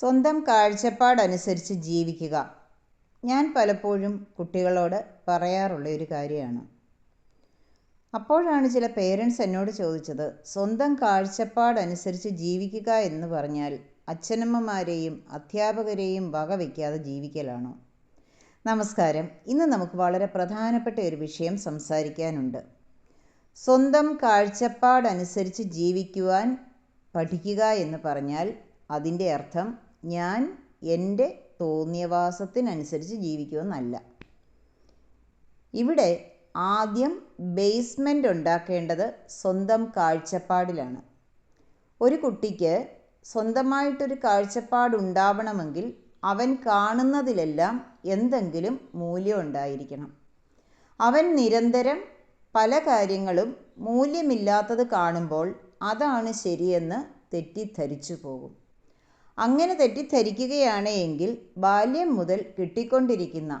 സ്വന്തം കാഴ്ചപ്പാടനുസരിച്ച് ജീവിക്കുക. ഞാൻ പലപ്പോഴും കുട്ടികളോട് പറയാറുള്ള ഒരു കാര്യമാണ്. അപ്പോഴാണ് ചില പേരൻസ് എന്നോട് ചോദിച്ചത്, സ്വന്തം കാഴ്ചപ്പാടനുസരിച്ച് ജീവിക്കുക എന്ന് പറഞ്ഞാൽ അച്ഛനമ്മമാരെയും അധ്യാപകരെയും വകവയ്ക്കാതെ ജീവിക്കലാണോ? നമസ്കാരം. ഇന്ന് നമുക്ക് വളരെ പ്രധാനപ്പെട്ട ഒരു വിഷയം സംസാരിക്കാനുണ്ട്. സ്വന്തം കാഴ്ചപ്പാടനുസരിച്ച് ജീവിക്കുവാൻ പഠിക്കുക എന്ന് പറഞ്ഞാൽ അതിൻ്റെ അർത്ഥം ഞാൻ എൻ്റെ തോന്നിയവാസത്തിനനുസരിച്ച് ജീവിക്കുമെന്നല്ല. ഇവിടെ ആദ്യം ബേസ്മെൻ്റ് ഉണ്ടാക്കേണ്ടത് സ്വന്തം കാഴ്ചപ്പാടിലാണ്. ഒരു കുട്ടിക്ക് സ്വന്തമായിട്ടൊരു കാഴ്ചപ്പാടുണ്ടാവണമെങ്കിൽ അവൻ കാണുന്നതിലെല്ലാം എന്തെങ്കിലും മൂല്യം ഉണ്ടായിരിക്കണം. അവൻ നിരന്തരം പല കാര്യങ്ങളും മൂല്യമില്ലാത്തത് കാണുമ്പോൾ അതാണ് ശരിയെന്ന് തെറ്റിദ്ധരിച്ചു പോകും. അങ്ങനെ തെറ്റിദ്ധരിക്കുകയാണ് എങ്കിൽ ബാല്യം മുതൽ കിട്ടിക്കൊണ്ടിരിക്കുന്ന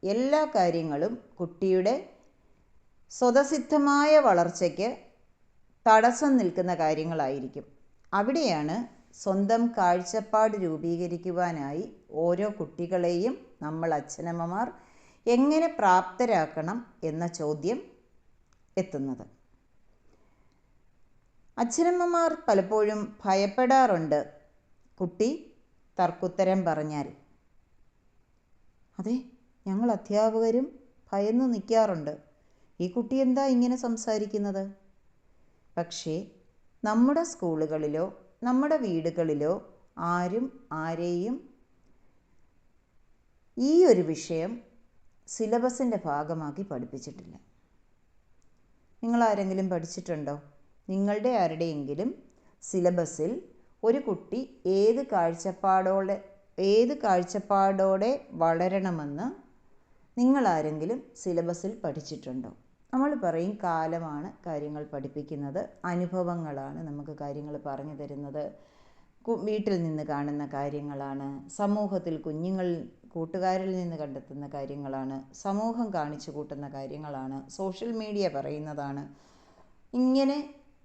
എല്ലാ കാര്യങ്ങളും കുട്ടിയുടെ സ്വതസിദ്ധമായ വളർച്ചയ്ക്ക് തടസ്സം നിൽക്കുന്ന കാര്യങ്ങളായിരിക്കും. അവിടെയാണ് സ്വന്തം കാഴ്ചപ്പാട് രൂപീകരിക്കുവാനായി ഓരോ കുട്ടികളെയും നമ്മൾ അച്ഛനമ്മമാർ എങ്ങനെ പ്രാപ്തരാക്കണം എന്ന ചോദ്യം എത്തുന്നത്. അച്ഛനമ്മമാർ പലപ്പോഴും ഭയപ്പെടാറുണ്ട് കുട്ടി തർക്കുത്തരം പറഞ്ഞാൽ. അതെ, ഞങ്ങൾ അധ്യാപകരും ഭയന്നു നിൽക്കാറുണ്ട്, ഈ കുട്ടി എന്താ ഇങ്ങനെ സംസാരിക്കുന്നത്? പക്ഷേ നമ്മുടെ സ്കൂളുകളിലോ നമ്മുടെ വീടുകളിലോ ആരും ആരെയും ഈ ഒരു വിഷയം സിലബസിൻ്റെ ഭാഗമാക്കി പഠിപ്പിച്ചിട്ടില്ല. നിങ്ങളാരെങ്കിലും പഠിച്ചിട്ടുണ്ടോ? നിങ്ങളുടെ ആരുടെയെങ്കിലും സിലബസിൽ ഒരു കുട്ടി ഏത് കാഴ്ചപ്പാടോടെ വളരണമെന്ന് നിങ്ങളാരെങ്കിലും സിലബസിൽ പഠിച്ചിട്ടുണ്ടോ? നമ്മൾ പറയും കാലമാണ് കാര്യങ്ങൾ പഠിപ്പിക്കുന്നത്, അനുഭവങ്ങളാണ് നമുക്ക് കാര്യങ്ങൾ പറഞ്ഞു തരുന്നത്, വീട്ടിൽ നിന്ന് കാണുന്ന കാര്യങ്ങളാണ്, സമൂഹത്തിൽ കുഞ്ഞുങ്ങൾ കൂട്ടുകാരിൽ നിന്ന് കണ്ടെത്തുന്ന കാര്യങ്ങളാണ്, സമൂഹം കാണിച്ചു കൂട്ടുന്ന കാര്യങ്ങളാണ്, സോഷ്യൽ മീഡിയ പറയുന്നതാണ്. ഇങ്ങനെ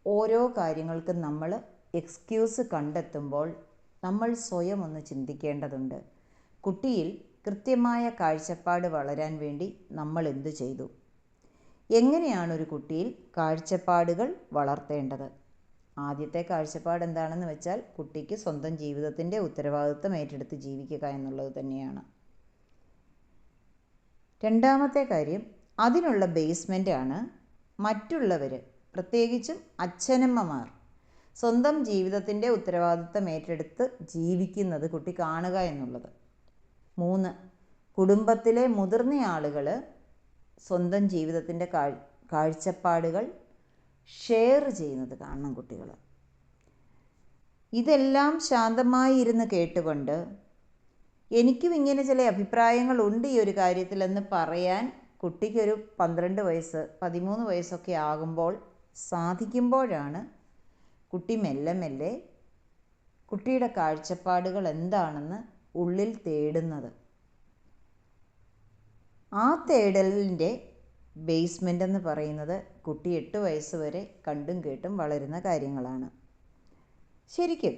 ഓരോ കാര്യങ്ങൾക്കും നമ്മൾ എക്സ്ക്യൂസ് കണ്ടെത്തുമ്പോൾ നമ്മൾ സ്വയം ഒന്ന് ചിന്തിക്കേണ്ടതുണ്ട്. കുട്ടിയിൽ കൃത്യമായ കാഴ്ചപ്പാട് വളരാൻ വേണ്ടി നമ്മൾ എന്തു ചെയ്തു? എങ്ങനെയാണ് ഒരു കുട്ടിയിൽ കാഴ്ചപ്പാടുകൾ വളർത്തേണ്ടത്? ആദ്യത്തെ കാഴ്ചപ്പാട് എന്താണെന്ന് വെച്ചാൽ കുട്ടിക്ക് സ്വന്തം ജീവിതത്തിൻ്റെ ഉത്തരവാദിത്വം ഏറ്റെടുത്ത് ജീവിക്കുക എന്നുള്ളത് തന്നെയാണ്. രണ്ടാമത്തെ കാര്യം, അതിനുള്ള ബേസ്മെൻ്റാണ് മറ്റുള്ളവർ, പ്രത്യേകിച്ചും അച്ഛനമ്മമാർ സ്വന്തം ജീവിതത്തിൻ്റെ ഉത്തരവാദിത്തം ഏറ്റെടുത്ത് ജീവിക്കുന്നത് കുട്ടി കാണുക എന്നുള്ളത്. 3, കുടുംബത്തിലെ മുതിർന്ന ആളുകൾ സ്വന്തം ജീവിതത്തിൻ്റെ കാഴ്ചപ്പാടുകൾ ഷെയർ ചെയ്യുന്നത് കാണണം കുട്ടികൾ. ഇതെല്ലാം ശാന്തമായി ഇരുന്ന് കേട്ടുകൊണ്ട് എനിക്കും ഇങ്ങനെ ചില അഭിപ്രായങ്ങളുണ്ട് ഈ ഒരു കാര്യത്തിലെന്ന് പറയാൻ കുട്ടിക്കൊരു 12 വയസ്സ് 13 വയസ്സൊക്കെ ആകുമ്പോൾ സാധിക്കുമ്പോഴാണ് കുട്ടി മെല്ലെ മെല്ലെ കുട്ടിയുടെ കാഴ്ചപ്പാടുകൾ എന്താണെന്ന് ഉള്ളിൽ തേടുന്നത്. ആ തേടലിൻ്റെ ബേസ്മെൻ്റ് എന്ന് പറയുന്നത് കുട്ടി 8 വയസ്സ് വരെ കണ്ടും കേട്ടും വളരുന്ന കാര്യങ്ങളാണ്. ശരിക്കും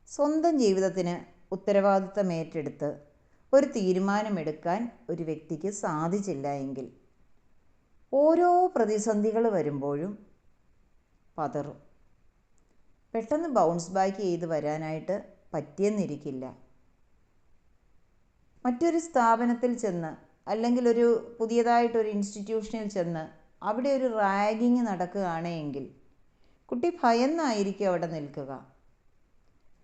സ്വന്തം ജീവിതത്തിന് ഉത്തരവാദിത്തം ഏറ്റെടുത്ത് ഒരു തീരുമാനമെടുക്കാൻ ഒരു വ്യക്തിക്ക് സാധിച്ചില്ല എങ്കിൽ ഓരോ പ്രതിസന്ധികൾ വരുമ്പോഴും പതറും. പെട്ടെന്ന് ബൗൺസ് ബാക്ക് ചെയ്ത് വരാനായിട്ട് പറ്റിയെന്നിരിക്കില്ല. മറ്റൊരു സ്ഥാപനത്തിൽ ചെന്ന് അല്ലെങ്കിൽ ഒരു പുതിയതായിട്ടൊരു ഇൻസ്റ്റിറ്റ്യൂഷനിൽ ചെന്ന് അവിടെ ഒരു റാഗിങ് നടക്കുകയാണെങ്കിൽ കുട്ടി ഭയന്നായിരിക്കും അവിടെ നിൽക്കുക.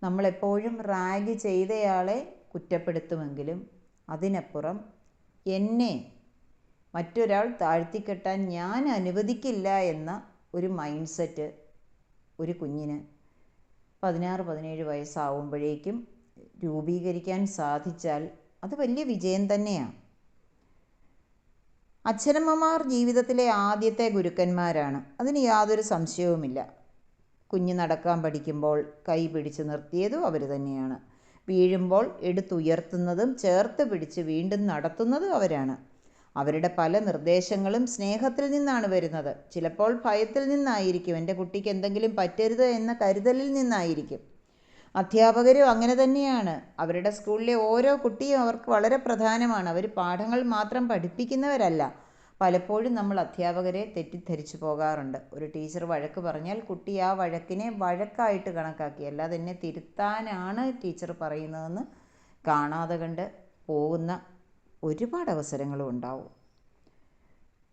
നമ്മളെപ്പോഴും റാഗ് ചെയ്തയാളെ കുറ്റപ്പെടുത്തുമെങ്കിലും അതിനപ്പുറം എന്നെ മറ്റൊരാൾ താഴ്ത്തിക്കെട്ടാൻ ഞാൻ അനുവദിക്കില്ല എന്ന ഒരു മൈൻഡ് സെറ്റ് ഒരു കുഞ്ഞിന് 16-17 വയസ്സാവുമ്പോഴേക്കും രൂപീകരിക്കാൻ സാധിച്ചാൽ അത് വലിയ വിജയം തന്നെയാണ്. അച്ഛനമ്മമാർ ജീവിതത്തിലെ ആദ്യത്തെ ഗുരുക്കന്മാരാണ്, അതിന് യാതൊരു സംശയവുമില്ല. കുഞ്ഞ് നടക്കാൻ പഠിക്കുമ്പോൾ കൈ പിടിച്ച് നിർത്തിയതും അവർ തന്നെയാണ്. വീഴുമ്പോൾ എടുത്തുയർത്തുന്നതും ചേർത്ത് പിടിച്ച് വീണ്ടും നടത്തുന്നതും അവരാണ്. അവരുടെ പല നിർദ്ദേശങ്ങളും സ്നേഹത്തിൽ നിന്നാണ് വരുന്നത്. ചിലപ്പോൾ ഭയത്തിൽ നിന്നായിരിക്കും, എൻ്റെ കുട്ടിക്ക് എന്തെങ്കിലും പറ്റരുത് എന്ന കരുതലിൽ നിന്നായിരിക്കും. അധ്യാപകരും അങ്ങനെ തന്നെയാണ്. അവരുടെ സ്കൂളിലെ ഓരോ കുട്ടിയും അവർക്ക് വളരെ പ്രധാനമാണ്. അവർ പാഠങ്ങൾ മാത്രം പഠിപ്പിക്കുന്നവരല്ല. പലപ്പോഴും നമ്മൾ അധ്യാപകരെ തെറ്റിദ്ധരിച്ചു പോകാറുണ്ട്. ഒരു ടീച്ചർ വഴക്ക് പറഞ്ഞാൽ കുട്ടി ആ വഴക്കിനെ വഴക്കായിട്ട് കണക്കാക്കി, അല്ലാതെ എന്നെ തിരുത്താനാണ് ടീച്ചർ പറയുന്നതെന്ന് കാണാതെ കണ്ട് പോകുന്ന ഒരുപാട് അവസരങ്ങളും ഉണ്ടാവും.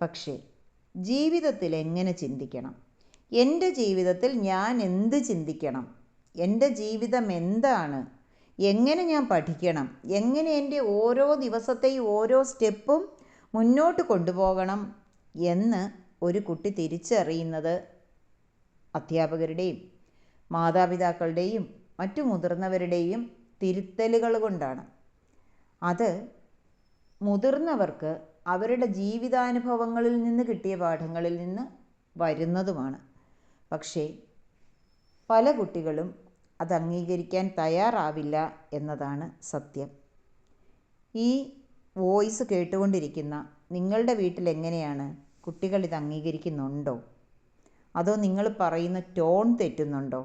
പക്ഷേ ജീവിതത്തിൽ എങ്ങനെ ചിന്തിക്കണം? എൻ്റെ ജീവിതത്തിൽ ഞാൻ എന്ത് ചിന്തിക്കണം? എൻ്റെ ജീവിതം എന്താണ്? എങ്ങനെ ഞാൻ പഠിക്കണം? എങ്ങനെ എൻ്റെ ഓരോ ദിവസത്തെയും ഓരോ സ്റ്റെപ്പും മുന്നോട്ട് കൊണ്ടുപോകണം എന്ന് ഒരു കുട്ടി തിരിച്ചറിയുന്നത് അധ്യാപകരുടെയും മാതാപിതാക്കളുടെയും മറ്റു മുതിർന്നവരുടെയും തിരുത്തലുകൾ കൊണ്ടാണ്. അത് മുതിർന്നവർക്ക് അവരുടെ ജീവിതാനുഭവങ്ങളിൽ നിന്ന് കിട്ടിയ പാഠങ്ങളിൽ നിന്ന് വരുന്നതുമാണ്. പക്ഷേ പല കുട്ടികളും അത് അംഗീകരിക്കാൻ തയ്യാറാവില്ല എന്നതാണ് സത്യം. ഈ വോയിസ് കേട്ടുകൊണ്ടിരിക്കുന്ന നിങ്ങളുടെ വീട്ടിൽ എങ്ങനെയാണ്? കുട്ടികൾ ഇത് അംഗീകരിക്കുന്നുണ്ടോ? അതോ നിങ്ങൾ പറയുന്ന ടോൺ തെറ്റുന്നുണ്ടോ?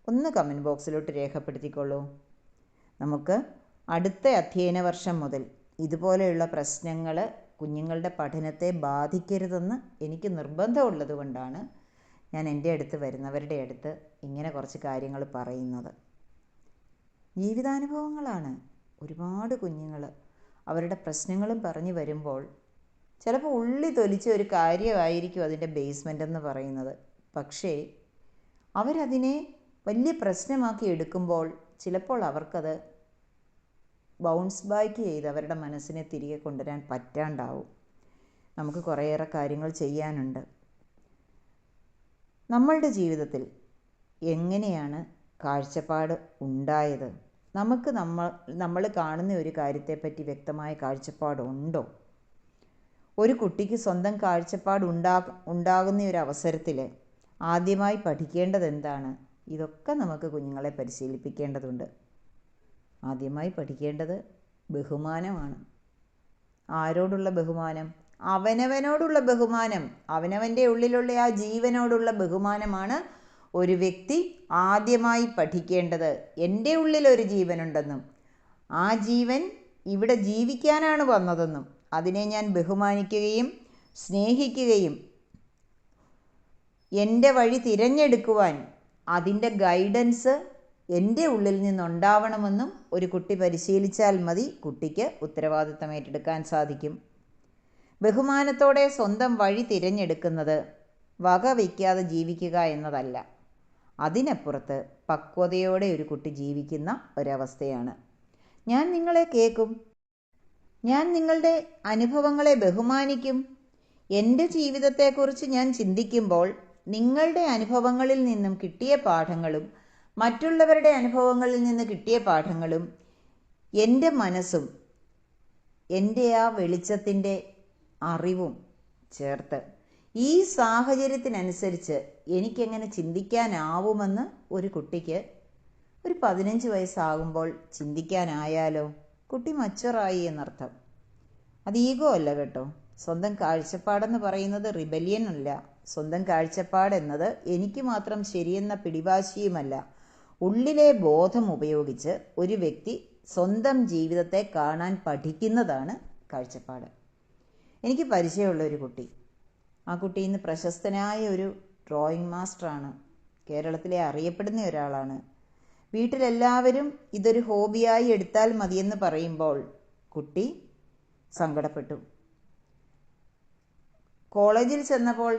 ഒന്ന് കമൻറ്റ് ബോക്സിലോട്ട് രേഖപ്പെടുത്തിക്കൊള്ളൂ. നമുക്ക് അടുത്ത അധ്യയന വർഷം മുതൽ ഇതുപോലെയുള്ള പ്രശ്നങ്ങൾ കുഞ്ഞുങ്ങളുടെ പഠനത്തെ ബാധിക്കരുതെന്ന് എനിക്ക് നിർബന്ധമുള്ളത് കൊണ്ടാണ് ഞാൻ എൻ്റെ അടുത്ത് വരുന്നവരുടെ അടുത്ത് ഇങ്ങനെ കുറച്ച് കാര്യങ്ങൾ പറയുന്നത്. ജീവിതാനുഭവങ്ങളാണ്. ഒരുപാട് കുഞ്ഞുങ്ങൾ അവരുടെ പ്രശ്നങ്ങളും പറഞ്ഞു വരുമ്പോൾ ചിലപ്പോൾ ഉള്ളി തൊലിച്ച ഒരു കാര്യമായിരിക്കും അതിൻ്റെ ബേസ്മെൻ്റ് എന്ന് പറയുന്നത്. പക്ഷേ അവരതിനെ വലിയ പ്രശ്നമാക്കി എടുക്കുമ്പോൾ ചിലപ്പോൾ അവർക്കത് ബൗൺസ് ബാക്ക് ചെയ്ത് അവരുടെ മനസ്സിനെ തിരികെ കൊണ്ടുവരാൻ പറ്റാണ്ടാവും. നമുക്ക് കുറേയേറെ കാര്യങ്ങൾ ചെയ്യാനുണ്ട്. നമ്മളുടെ ജീവിതത്തിൽ എങ്ങനെയാണ് കാഴ്ചപ്പാട് ഉണ്ടായത്? നമുക്ക് നമ്മൾ കാണുന്ന ഒരു കാര്യത്തെപ്പറ്റി വ്യക്തമായ കാഴ്ചപ്പാടുണ്ടോ? ഒരു കുട്ടിക്ക് സ്വന്തം കാഴ്ചപ്പാട് ഉണ്ടാകുന്ന ഒരു അവസരത്തിൽ ആദ്യമായി പഠിക്കേണ്ടത് എന്താണ്? ഇതൊക്കെ നമുക്ക് കുഞ്ഞുങ്ങളെ പരിശീലിപ്പിക്കേണ്ടതുണ്ട്. ആദ്യമായി പഠിക്കേണ്ടത് ബഹുമാനമാണ്. ആരോടുള്ള ബഹുമാനം? അവനവനോടുള്ള ബഹുമാനം. അവനവൻ്റെ ഉള്ളിലുള്ള ആ ജീവനോടുള്ള ബഹുമാനമാണ് ഒരു വ്യക്തി ആദ്യമായി പഠിക്കേണ്ടത്. എൻ്റെ ഉള്ളിലൊരു ജീവനുണ്ടെന്നും ആ ജീവൻ ഇവിടെ ജീവിക്കാനാണ് വന്നതെന്നും അതിനെ ഞാൻ ബഹുമാനിക്കുകയും സ്നേഹിക്കുകയും എൻ്റെ വഴി തിരഞ്ഞെടുക്കുവാൻ അതിൻ്റെ ഗൈഡൻസ് എൻ്റെ ഉള്ളിൽ നിന്നുണ്ടാവണമെന്നും ഒരു കുട്ടി പരിശീലിച്ചാൽ മതി, കുട്ടിക്ക് ഉത്തരവാദിത്തം ഏറ്റെടുക്കാൻ സാധിക്കും. ബഹുമാനത്തോടെ സ്വന്തം വഴി തിരഞ്ഞെടുക്കുന്നത് വകവയ്ക്കാതെ ജീവിക്കുക എന്നതല്ല, അതിനപ്പുറത്ത് പക്വതയോടെ ഒരു കുട്ടി ജീവിക്കുന്ന ഒരവസ്ഥയാണ്. ഞാൻ നിങ്ങളെ കേൾക്കും, ഞാൻ നിങ്ങളുടെ അനുഭവങ്ങളെ ബഹുമാനിക്കും. എൻ്റെ ജീവിതത്തെക്കുറിച്ച് ഞാൻ ചിന്തിക്കുമ്പോൾ നിങ്ങളുടെ അനുഭവങ്ങളിൽ നിന്നും കിട്ടിയ പാഠങ്ങളും മറ്റുള്ളവരുടെ അനുഭവങ്ങളിൽ നിന്ന് കിട്ടിയ പാഠങ്ങളും എൻ്റെ മനസ്സും എൻ്റെ ആ വെളിച്ചത്തിൻ്റെ അറിവും ചേർത്ത് ഈ സാഹചര്യത്തിനനുസരിച്ച് എനിക്കെങ്ങനെ ചിന്തിക്കാനാവുമെന്ന് ഒരു കുട്ടിക്ക് ഒരു 15 വയസ്സാകുമ്പോൾ ചിന്തിക്കാനായാലോ? കുട്ടി മച്ചുറായി എന്നർത്ഥം. അത് ഈഗോ അല്ല കേട്ടോ. സ്വന്തം കാഴ്ചപ്പാടെന്ന് പറയുന്നത് റിബലിയൻ അല്ല. സ്വന്തം കാഴ്ചപ്പാട് എന്നത് എനിക്ക് മാത്രം ശരിയെന്ന പിടിവാശിയുമല്ല. ഉള്ളിലെ ബോധം ഉപയോഗിച്ച് ഒരു വ്യക്തി സ്വന്തം ജീവിതത്തെ കാണാൻ പഠിക്കുന്നതാണ് കാഴ്ചപ്പാട്. എനിക്ക് പരിചയമുള്ള ഒരു കുട്ടി, ആ കുട്ടി ഇന്ന് പ്രശസ്തനായ ഒരു ഡ്രോയിങ് മാസ്റ്ററാണ്. കേരളത്തിലെ അറിയപ്പെടുന്ന ഒരാളാണ്. വീട്ടിലെല്ലാവരും ഇതൊരു ഹോബിയായി എടുത്താൽ മതിയെന്ന് പറയുമ്പോൾ കുട്ടി സങ്കടപ്പെട്ടു. കോളേജിൽ ചെന്നപ്പോൾ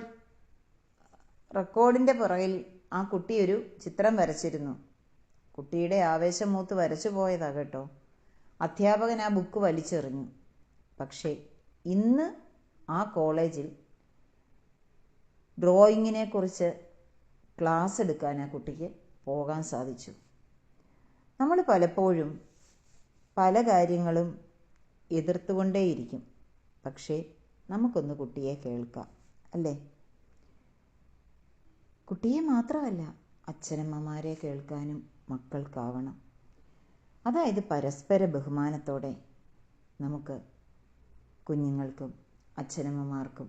റെക്കോർഡിൻ്റെ പുറകിൽ ആ കുട്ടി ഒരു ചിത്രം വരച്ചിരുന്നു. കുട്ടിയുടെ ആവേശം മൂത്ത് വരച്ചു പോയതാ കേട്ടോ. അധ്യാപകൻ ആ ബുക്ക് വലിച്ചെറിഞ്ഞു. പക്ഷേ ഇന്ന് ആ കോളേജിൽ ഡ്രോയിങ്ങിനെ കുറിച്ച് ക്ലാസ് എടുക്കാൻ ആ കുട്ടിക്ക് പോകാൻ സാധിച്ചു. നമ്മൾ പലപ്പോഴും പല കാര്യങ്ങളും എതിർത്തുകൊണ്ടേയിരിക്കും. പക്ഷേ നമുക്കൊന്ന് കുട്ടിയെ കേൾക്കാം, അല്ലേ? കുട്ടിയെ മാത്രമല്ല, അച്ഛനമ്മമാരെ കേൾക്കാനും മക്കൾക്കാവണം. അതായത് പരസ്പര ബഹുമാനത്തോടെ നമുക്ക് കുഞ്ഞുങ്ങൾക്കും അച്ഛനമ്മമാർക്കും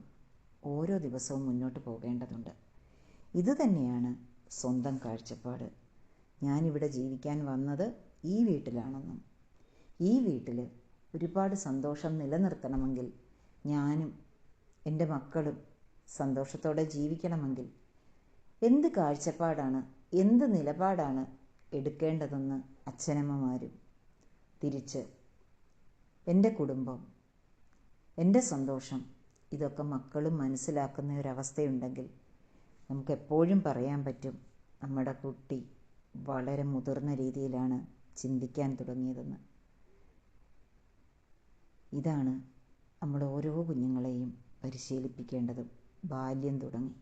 ഓരോ ദിവസവും മുന്നോട്ട് പോകേണ്ടതുണ്ട്. ഇതുതന്നെയാണ് സ്വന്തം കാഴ്ചപ്പാട്. ഞാനിവിടെ ജീവിക്കാൻ വന്നത് ഈ വീട്ടിലാണെന്നും ഈ വീട്ടിൽ ഒരുപാട് സന്തോഷം നിലനിർത്തണമെങ്കിൽ ഞാനും എൻ്റെ മക്കളും സന്തോഷത്തോടെ ജീവിക്കണമെങ്കിൽ എന്ത് കാഴ്ചപ്പാടാണ്, എന്ത് നിലപാടാണ് എടുക്കേണ്ടതെന്ന് അച്ഛനമ്മമാരും തിരിച്ച് എൻ്റെ കുടുംബം, എൻ്റെ സന്തോഷം, ഇതൊക്കെ മക്കളും മനസ്സിലാക്കുന്ന ഒരവസ്ഥയുണ്ടെങ്കിൽ നമുക്കെപ്പോഴും പറയാൻ പറ്റും നമ്മുടെ കുട്ടി വളരെ മുതിർന്ന രീതിയിലാണ് ചിന്തിക്കാൻ തുടങ്ങിയതെന്ന്. ഇതാണ് നമ്മൾ ഓരോ കുഞ്ഞുങ്ങളെയും പരിശീലിപ്പിക്കേണ്ടതും ബാല്യം തുടങ്ങി.